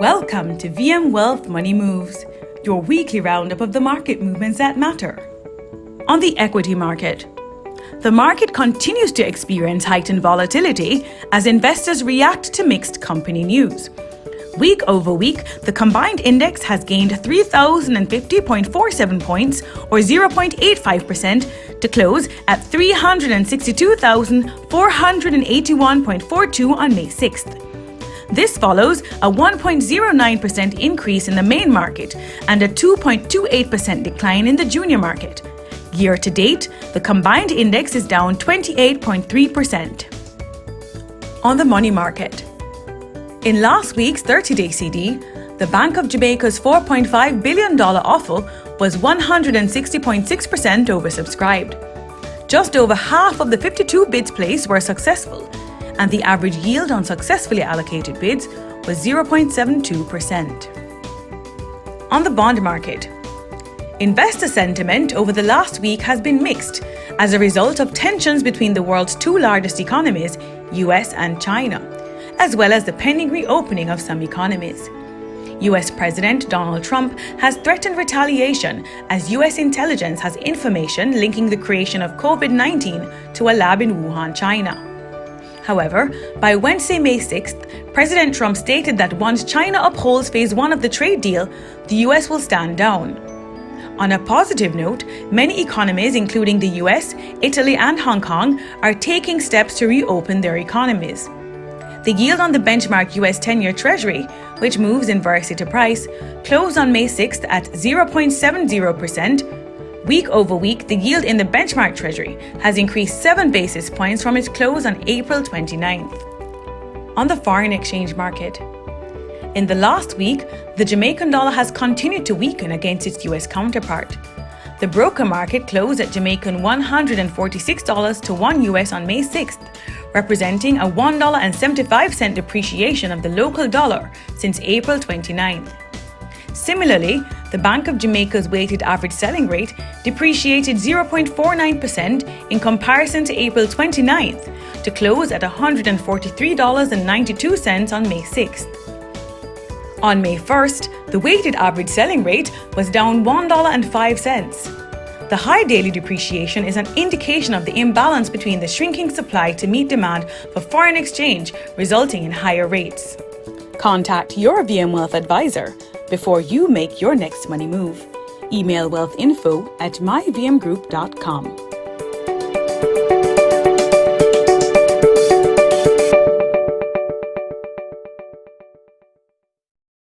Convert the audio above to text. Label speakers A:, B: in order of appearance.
A: Welcome to VM Wealth Money Moves, your weekly roundup of the market movements that matter. On the equity market, the market continues to experience heightened volatility as investors react to mixed company news. Week over week, the combined index has gained 3,050.47 points, or 0.85%, to close at 362,481.42 on May 6th. This follows a 1.09% increase in the main market and a 2.28% decline in the junior market. Year to date, the combined index is down 28.3%. On the money market, in last week's 30-day CD, the Bank of Jamaica's $4.5 billion offer was 160.6% oversubscribed. Just over half of the 52 bids placed were successful, and the average yield on successfully allocated bids was 0.72%. On the bond market, investor sentiment over the last week has been mixed as a result of tensions between the world's two largest economies, US and China, as well as the pending reopening of some economies. US President Donald Trump has threatened retaliation as US intelligence has information linking the creation of COVID-19 to a lab in Wuhan, China. However, by Wednesday, May 6th, President Trump stated that once China upholds phase 1 of the trade deal, the US will stand down. On a positive note, many economies, including the US, Italy, and Hong Kong, are taking steps to reopen their economies. The yield on the benchmark US 10-year Treasury, which moves inversely to price, closed on May 6th at 0.70%. Week over week, the yield in the benchmark Treasury has increased 7 basis points from its close on April 29th. On the foreign exchange market, in the last week, the Jamaican dollar has continued to weaken against its US counterpart. The broker market closed at Jamaican $146 to $1 on May 6th, representing a $1.75 depreciation of the local dollar since April 29th. Similarly, the Bank of Jamaica's weighted average selling rate depreciated 0.49% in comparison to April 29th to close at $143.92 on May 6th. On May 1st, the weighted average selling rate was down $1.05. The high daily depreciation is an indication of the imbalance between the shrinking supply to meet demand for foreign exchange, resulting in higher rates. Contact your VM Wealth advisor before you make your next money move. Email wealthinfo@myvmgroup.com.